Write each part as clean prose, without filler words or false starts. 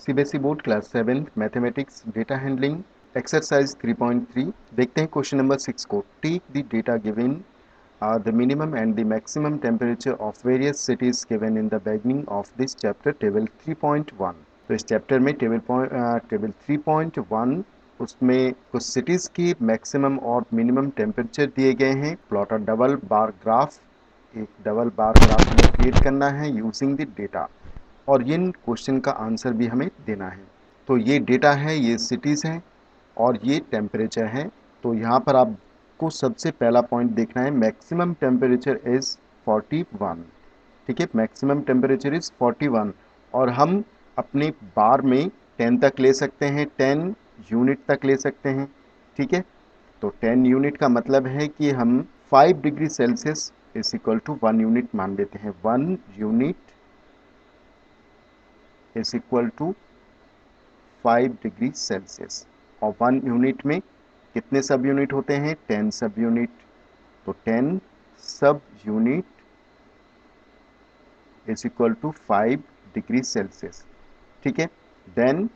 CBSE board class 7 mathematics data handling exercise 3.3 देखते हैं question number 6 को। Take the data given the minimum and the maximum temperature of various cities given in the beginning of this chapter table 3.1। तो इस chapter में table 3.1 उसमें कुछ cities की maximum और मिनिमम टेम्परेचर दिए गए हैं। Plot a double bar graph, एक डबल बार ग्राफ हमें क्रिएट करना है यूजिंग द डेटा, और इन क्वेश्चन का आंसर भी हमें देना है। तो ये डेटा है, ये सिटीज़ हैं और ये टेम्परेचर है। तो यहाँ पर आपको सबसे पहला पॉइंट देखना है, मैक्सिमम टेम्परेचर इज़ 41। ठीक है, मैक्सिमम टेम्परेचर इज़ 41 और हम अपने बार में 10 तक ले सकते हैं, 10 यूनिट तक ले सकते हैं। ठीक है, तो 10 यूनिट का मतलब है कि हम 5 degree Celsius is equal to 1 unit मान लेते हैं। 1 unit is equal to 5 degree Celsius, और 1 यूनिट में कितने सब यूनिट होते हैं? 10 सब यूनिट। तो 10 sub unit is equal to 5 degree Celsius. ठीक है, then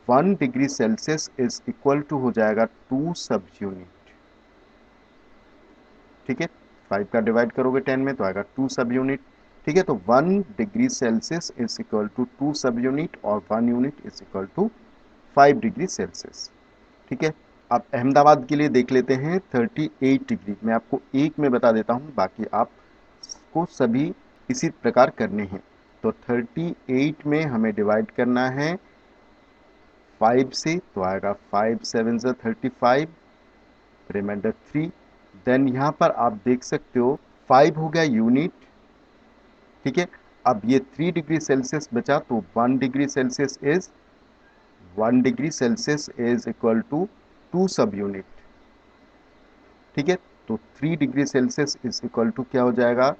1 degree Celsius is equal to हो जाएगा 2 सब यूनिट। ठीक है, 5 का डिवाइड करोगे 10 में तो आएगा 2 सब यूनिट। ठीक है, तो 1 degree Celsius is equal to 2 sub unit और 1 unit is equal to 5 degree Celsius. ठीक है, अब अहमदाबाद के लिए देख लेते हैं 38 डिग्री। मैं आपको एक में बता देता हूँ, बाकी आपको सभी इसी प्रकार करने हैं। तो 38 में हमें डिवाइड करना है 5 से, तो आएगा 5 7 से 35, रिमाइंडर 3। देन यहाँ पर आप देख सकते हो 5 हो गया यूनिट। ठीक है, अब ये 3 डिग्री सेल्सियस बचा, तो 1 degree Celsius is 1 degree Celsius is equal to 2 sub unit. ठीक है, तो 3 degree Celsius is equal to क्या हो जाएगा?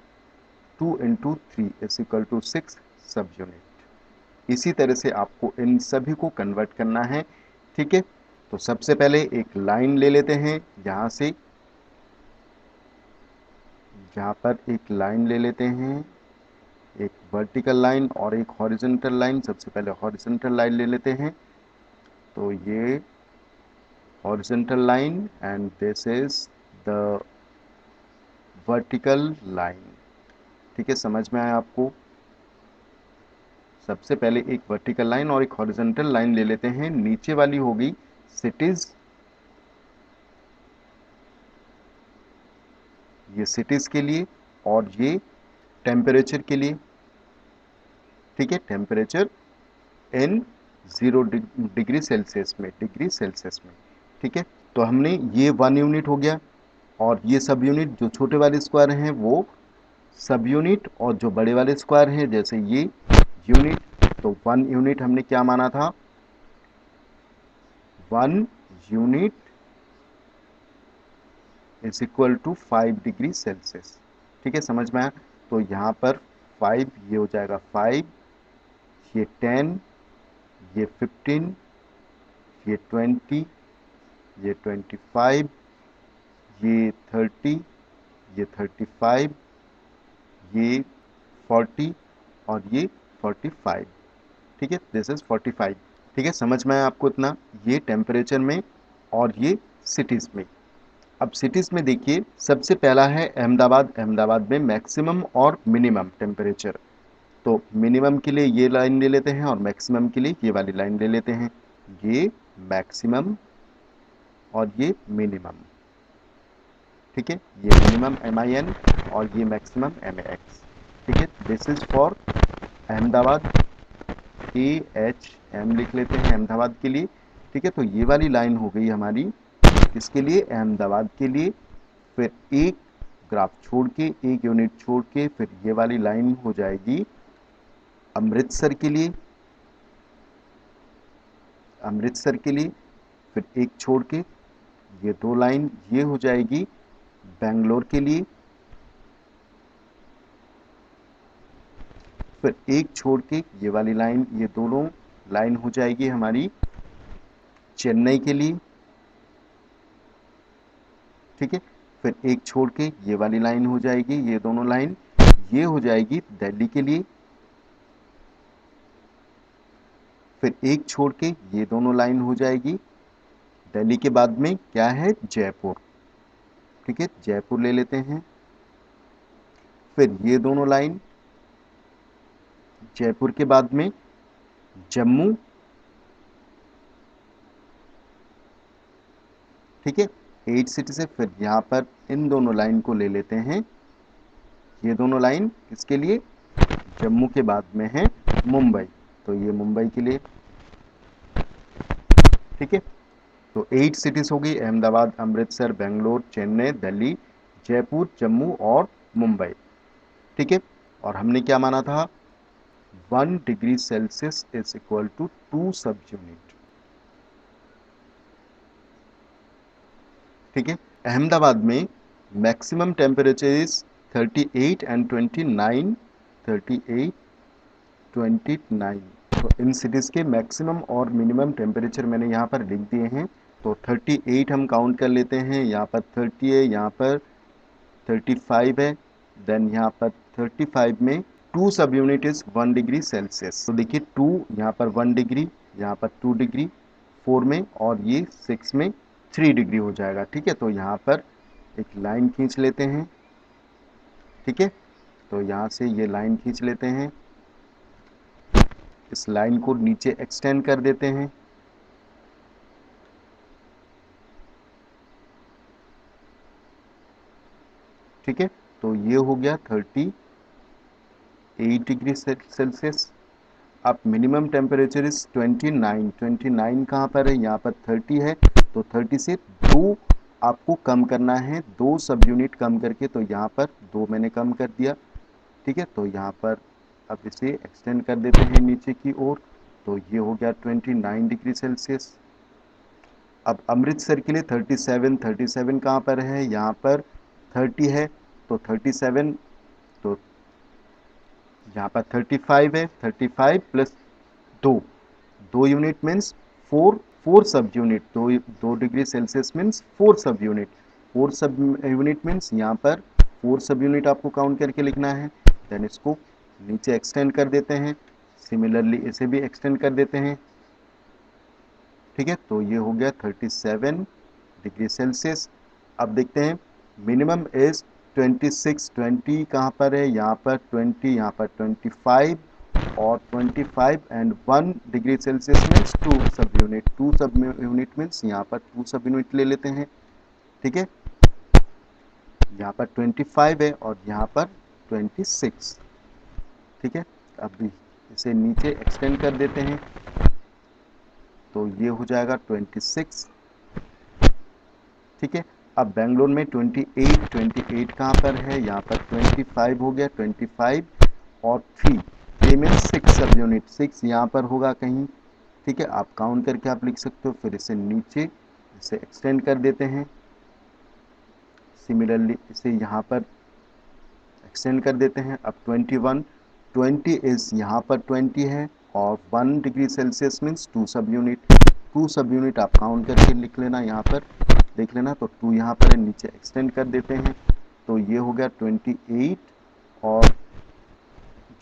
2 इंटू 3 इज इक्वल टू 6 सब यूनिट। इसी तरह से आपको इन सभी को कन्वर्ट करना है। ठीक है, तो सबसे पहले एक लाइन ले लेते हैं, यहाँ से यहाँ पर एक लाइन ले लेते हैं, एक वर्टिकल लाइन और एक हॉरिजॉन्टल लाइन। सबसे पहले हॉरिजॉन्टल लाइन ले लेते हैं, तो ये horizontal line and this is the vertical line. ठीक है, समझ में आया आपको? सबसे पहले एक वर्टिकल लाइन और एक हॉरिजॉन्टल लाइन ले लेते हैं। नीचे वाली होगी सिटीज, ये सिटीज के लिए, और ये टेम्परेचर के लिए। ठीक है, टेम्परेचर इन 0 डिग्री सेल्सियस में, डिग्री सेल्सियस में। ठीक है, तो हमने ये 1 यूनिट हो गया, और ये सब यूनिट जो छोटे वाले स्क्वायर हैं वो सब यूनिट, और जो बड़े वाले स्क्वायर हैं जैसे ये यूनिट। तो 1 यूनिट हमने क्या माना था? 1 unit is equal to 5 degree Celsius. ठीक है, समझ में आया? तो यहाँ पर 5, ये हो जाएगा 5, ये 10, ये 15, ये 20, ये 25, ये 30, ये 35, ये 40 और ये 45। ठीक है, दिस इज 45। ठीक है, समझ में आया आपको इतना? ये टेम्परेचर में और ये सिटीज में। अब सिटीज में देखिए, सबसे पहला है अहमदाबाद। अहमदाबाद में मैक्सिमम और मिनिमम टेम्परेचर। तो मिनिमम के लिए ये लाइन ले लेते हैं और मैक्सिमम के लिए ये वाली लाइन ले लेते हैं। ये मैक्सिमम और ये मिनिमम। ठीक है, ये मिनिमम MIN और ये मैक्सिमम MAX। ठीक है, this is for Ahmedabad. AHM लिख लेते हैं अहमदाबाद के लिए। ठीक है, तो ये वाली लाइन हो गई हमारी इसके लिए, अहमदाबाद के लिए। फिर एक ग्राफ छोड़ के, एक यूनिट छोड़ के, फिर ये वाली लाइन हो जाएगी अमृतसर के लिए। अमृतसर के लिए फिर एक छोड़ के ये 2 लाइन ये हो जाएगी बेंगलोर के लिए। फिर एक छोड़ के ये वाली लाइन, ये दोनों लाइन हो जाएगी हमारी चेन्नई के लिए। ठीक है, फिर एक छोड़ के ये वाली लाइन हो जाएगी, ये दोनों लाइन ये हो जाएगी दिल्ली के लिए। फिर एक छोड़ के ये दोनों लाइन हो जाएगी। दिल्ली के बाद में क्या है, जयपुर। ठीक है, जयपुर ले लेते हैं। फिर ये दोनों लाइन, जयपुर के बाद में जम्मू। ठीक है, 8 सिटी से फिर यहाँ पर इन दोनों लाइन को ले लेते हैं। ये दोनों लाइन किसके लिए, जम्मू के बाद में है मुंबई, तो ये मुंबई के लिए। ठीक है, तो 8 सिटीज हो गई, अहमदाबाद, अमृतसर, बेंगलोर, चेन्नई, दिल्ली, जयपुर, जम्मू और मुंबई। ठीक है, और हमने क्या माना था, 1 degree Celsius is equal to 2 sub unit. ठीक है, अहमदाबाद में मैक्सिमम टेम्परेचर इज 38 एंड 29, 38, 29। तो इन सिटीज़ के मैक्सिमम और मिनिमम टेम्परेचर मैंने यहाँ पर लिख दिए हैं। तो 38 हम काउंट कर लेते हैं, यहाँ पर 30 है, यहाँ पर 35 है, देन यहाँ पर 35 में 2 sub unit is 1 degree Celsius. तो देखिए 2 यहाँ पर 1 डिग्री, यहाँ पर 2 डिग्री 4 में, और ये 6 में 3 डिग्री हो जाएगा। ठीक है, तो यहाँ पर एक लाइन खींच लेते हैं। ठीक है, तो यहाँ से ये लाइन खींच लेते हैं, इस लाइन को नीचे एक्सटेंड कर देते हैं। ठीक है, तो ये हो गया 38 डिग्री सेल्सियस। अब मिनिमम टेम्परेचर इज 29, 29 कहाँ पर है, यहाँ पर 30 है, तो 30 से 2 आपको कम करना है, 2 सब यूनिट कम करके, तो यहाँ पर 2 मैंने कम कर दिया। ठीक है, तो यहाँ पर अब इसे एक्सटेंड कर देते हैं नीचे की ओर, तो ये हो गया 29 डिग्री सेल्सियस। अब अमृतसर के लिए 37, 37 कहाँ पर है, यहाँ पर 30 है, तो 37, तो यहाँ पर 35 है, 35 प्लस 2, 2 यूनिट मीन्स 4, 4 सब यूनिट, 2 डिग्री सेल्सियस मीन्स 4 सब यूनिट, 4 सब यूनिट मीन्स यहाँ पर 4 सब यूनिट आपको काउंट करके लिखना है। देन इसको नीचे एक्सटेंड कर देते हैं, सिमिलरली इसे भी एक्सटेंड कर देते हैं। ठीक है, तो ये हो गया 37 डिग्री सेल्सियस। अब देखते हैं मिनिमम इज 26, 20 कहाँ पर है, यहाँ पर 20, यहाँ पर 25 और 25 and 1 degree Celsius means 2 sub unit, 2 sub unit means यहाँ पर 2 सब यूनिट ले लेते हैं। ठीक है, यहाँ पर 25 है और यहाँ पर 26। ठीक है, अब इसे नीचे एक्सटेंड कर देते हैं, तो ये हो जाएगा 26। ठीक है, अब बेंगलोर में 28, 28 कहाँ पर है, यहाँ पर 25 हो गया, 25 और 3, ये मीन्स 6 सब यूनिट, 6 यहाँ पर होगा कहीं। ठीक है, आप काउंट करके आप लिख सकते हो, फिर इसे नीचे इसे एक्सटेंड कर देते हैं, सिमिलरली इसे यहाँ पर एक्सटेंड कर देते हैं। अब 21, 20 इज यहाँ पर 20 है और 1 degree Celsius means 2 sub unit, 2 sub unit आप काउंट करके लिख लेना, यहाँ पर देख लेना, तो 2 यहाँ पर है, नीचे एक्सटेंड कर देते हैं, तो ये हो गया 28 और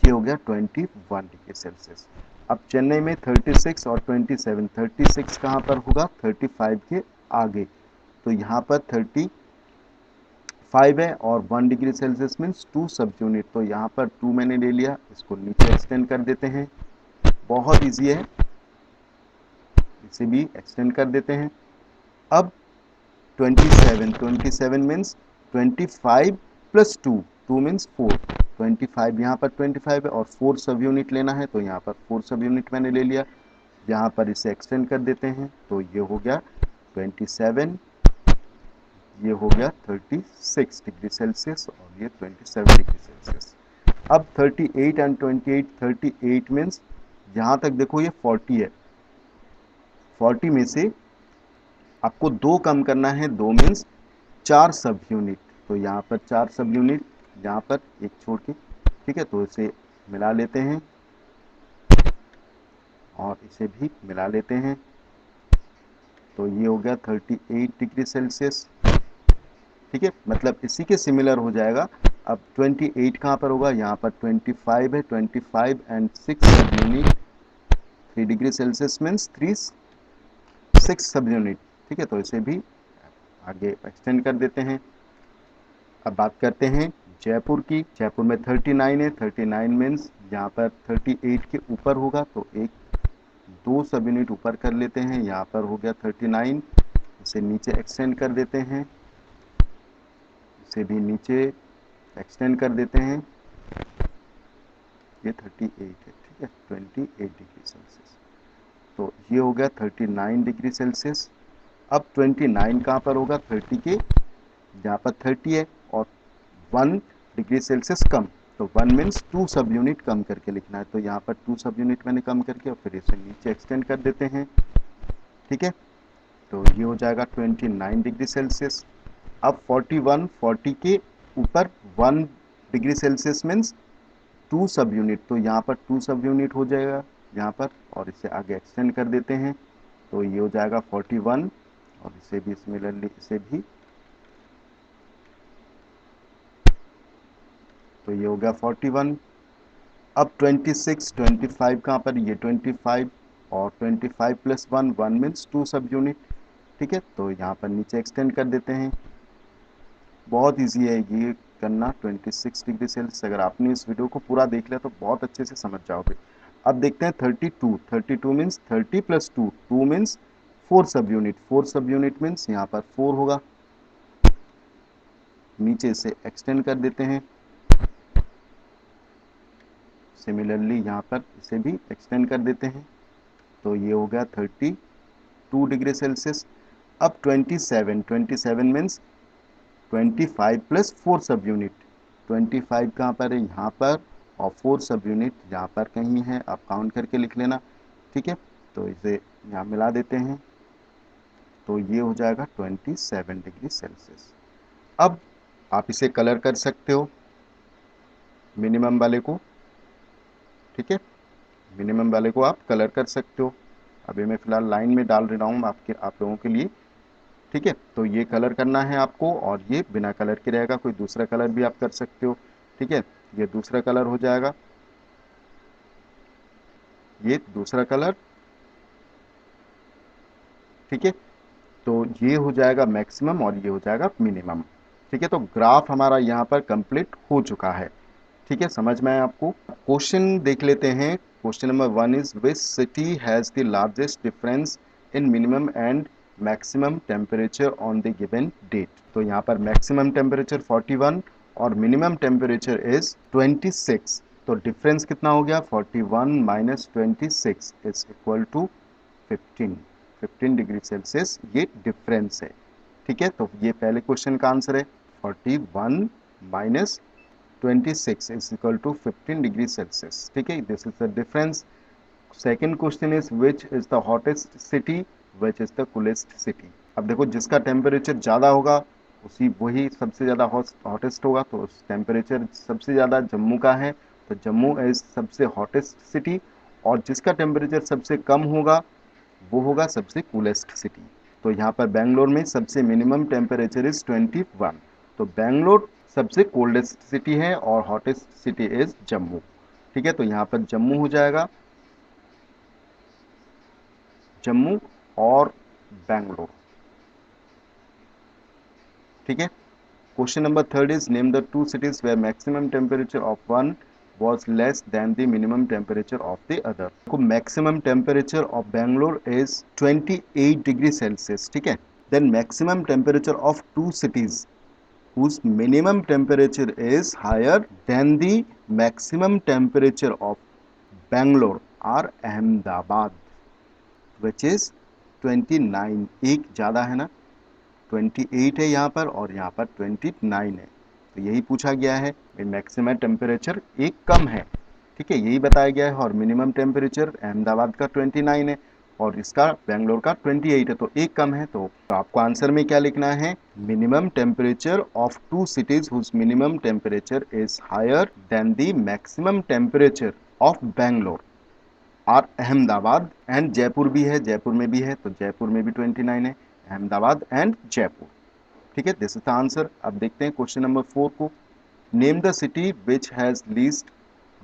ये हो गया 21 डिग्री सेल्सियस। अब चेन्नई में 36 और 27, 36 कहाँ पर होगा, 35 के आगे, तो यहाँ पर 35 है और 1 degree Celsius means 2 sub unit, तो यहाँ पर 2 मैंने ले लिया, इसको नीचे एक्सटेंड कर देते हैं, बहुत इजी है, इसे भी एक्सटेंड कर देते हैं। अब 27, 27 मीन्स 25 प्लस 2, 2 मीन्स 4, 25 यहाँ पर 25 है और 4 सब यूनिट लेना है, तो यहाँ पर 4 सब यूनिट मैंने ले लिया, यहाँ पर इसे एक्सटेंड कर देते हैं, तो ये हो गया 27, ये हो गया 36 डिग्री सेल्सियस और ये 27 डिग्री सेल्सियस। अब 38 एंड 28, 38 मीन्स यहाँ तक देखो ये 40 है, 40 में से आपको 2 कम करना है, 2 मीन्स 4 सब यूनिट, तो यहाँ पर 4 सब यूनिट, यहाँ पर एक छोड़ के। ठीक है, तो इसे मिला लेते हैं और इसे भी मिला लेते हैं, तो ये हो गया 38 डिग्री सेल्सियस। ठीक है, मतलब इसी के सिमिलर हो जाएगा। अब 28 कहाँ पर होगा, यहाँ पर 25 है, 25 एंड 6 सब यूनिट, 3 डिग्री सेल्सियस मीन्स 6 सब यूनिट। ठीक है, तो इसे भी आगे एक्सटेंड कर देते हैं। अब बात करते हैं जयपुर की। जयपुर में 39 है, 39 मीन्स यहाँ पर 38 के ऊपर होगा, तो एक 2 सब यूनिट ऊपर कर लेते हैं। यहाँ पर हो गया 39, इसे नीचे एक्सटेंड कर देते हैं, इसे भी नीचे एक्सटेंड कर देते हैं। ये 38 है, ठीक है, 28 डिग्री सेल्सियस। तो ये हो गया 39 डिग्री सेल्सियस। अब 29 कहाँ पर होगा? 30 के, यहाँ पर 30 है और 1 डिग्री सेल्सियस कम, तो 1 मीन्स 2 सब यूनिट कम करके लिखना है। तो यहाँ पर 2 सब यूनिट मैंने कम करके और फिर इसे नीचे एक्सटेंड कर देते हैं। ठीक है, तो ये हो जाएगा 29 डिग्री सेल्सियस। अब 41, 40 के ऊपर 1 degree Celsius means 2 sub unit, तो यहाँ पर 2 सब यूनिट हो जाएगा यहाँ पर, और इसे आगे एक्सटेंड कर देते हैं। तो ये हो जाएगा 41 और इसे भी सिमिलरली इसे भी, तो ये हो गया 41। अब 26, 25 कहाँ पर? ये 25 और 25 प्लस 1, 1 मीन्स 2 सब यूनिट। ठीक है, तो यहाँ पर नीचे एक्सटेंड कर देते हैं। बहुत इजी है ये करना 26 डिग्री सेल्सियस। अगर आपने इस वीडियो को पूरा देख लिया तो बहुत अच्छे से समझ जाओगे। अब देखते हैं 32, 32 मीन्स 30 प्लस 2, 2 मीन्स 4 सब यूनिट, 4 सब यूनिट मीन्स यहाँ पर 4 होगा। नीचे से एक्सटेंड कर देते हैं। सिमिलरली यहाँ पर इसे भी एक्सटेंड कर देते हैं। तो ये हो गया 32 डिग्री सेल्सियस। अब 27, 27 मीन्स 25 प्लस 4 सब यूनिट। 25 कहाँ पर है? यहाँ पर, और 4 सब यूनिट यहाँ पर कहीं है, आप काउंट करके लिख लेना। ठीक है, तो इसे यहाँ मिला देते हैं, तो ये हो जाएगा 27 डिग्री सेल्सियस। अब आप इसे कलर कर सकते हो मिनिमम वाले को। ठीक है, मिनिमम वाले को आप कलर कर सकते हो। अभी मैं फिलहाल लाइन में डाल रहा हूँ आप लोगों के लिए। ठीक है, तो ये कलर करना है आपको, और ये बिना कलर के रहेगा। कोई दूसरा कलर भी आप कर सकते हो। ठीक है, ये दूसरा कलर हो जाएगा, ये दूसरा कलर। ठीक है, तो ये हो जाएगा मैक्सिमम और ये हो जाएगा मिनिमम। ठीक है, तो ग्राफ हमारा यहाँ पर कंप्लीट हो चुका है। ठीक है, समझ में आया आपको? क्वेश्चन देख लेते हैं। Question number 1 is which city has the largest difference in minimum and maximum temperature on the given date. तो यहाँ पर मैक्सिमम टेम्परेचर 41 और मिनिमम टेम्परेचर इज 26। तो डिफरेंस कितना हो गया? 41 minus 26 is equal to 15, 15 degree Celsius ये डिफरेंस है। ठीक है, तो ये पहले क्वेश्चन का आंसर है। 41 minus 26 is equal to 15 degree Celsius. ठीक है, this is the difference. Second question is which is the hottest city, which is the coolest city. अब देखो जिसका टेम्परेचर ज़्यादा होगा उसी वही सबसे ज़्यादा हॉटेस्ट होगा। तो टेम्परेचर सबसे ज़्यादा जम्मू का है, तो जम्मू इज सबसे हॉटेस्ट सिटी। और जिसका टेम्परेचर सबसे कम होगा वो होगा सबसे कूलेस्ट सिटी। तो यहाँ पर बेंगलोर में सबसे मिनिमम टेम्परेचर इज 21। तो बेंगलोर सबसे कोल्डेस्ट सिटी है और हॉटेस्ट सिटी इज जम्मू। ठीक है, तो यहाँ पर जम्मू हो जाएगा, जम्मू और बेंगलोर। ठीक है, question number 3 is name the two cities where maximum temperature of one was less than the minimum temperature of the other. को maximum temperature of Bangalore is 28 degree Celsius. ठीक है, then maximum temperature of two cities whose minimum temperature is higher than the maximum temperature of Bangalore are Ahmedabad, which is 29। एक ज़्यादा है ना, 28 है यहाँ पर और यहाँ पर 29 है। तो यही पूछा गया है, मैक्सिमम टेम्परेचर एक कम है। ठीक है, यही बताया गया है। और मिनिमम टेम्परेचर अहमदाबाद का 29 है और इसका बेंगलोर का 28 है, तो एक कम है। तो आपको आंसर में क्या लिखना है? Minimum temperature of two cities whose minimum temperature is higher than the maximum temperature of Bangalore और अहमदाबाद एंड जयपुर भी है, जयपुर में भी है, तो जयपुर में भी 29 है। अहमदाबाद एंड जयपुर। ठीक है, दिस इज द आंसर। अब देखते हैं क्वेश्चन नंबर 4 को। Name the city which has least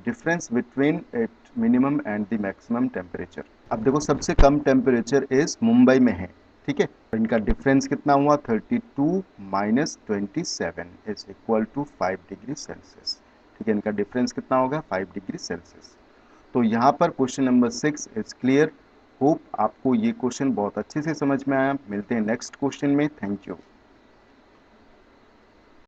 difference between it minimum and the maximum temperature. अब देखो सबसे कम टेम्परेचर इज मुंबई में है, ठीक है, तो इनका डिफरेंस कितना हुआ 32 minus 27 is equal to 5 degree Celsius. ठीक है, इनका डिफरेंस कितना होगा 5 डिग्री सेल्सियस। तो यहाँ पर question number 6 is clear. Hope आपको ये क्वेश्चन बहुत अच्छे से समझ में आया। मिलते हैं नेक्स्ट क्वेश्चन में। Thank you.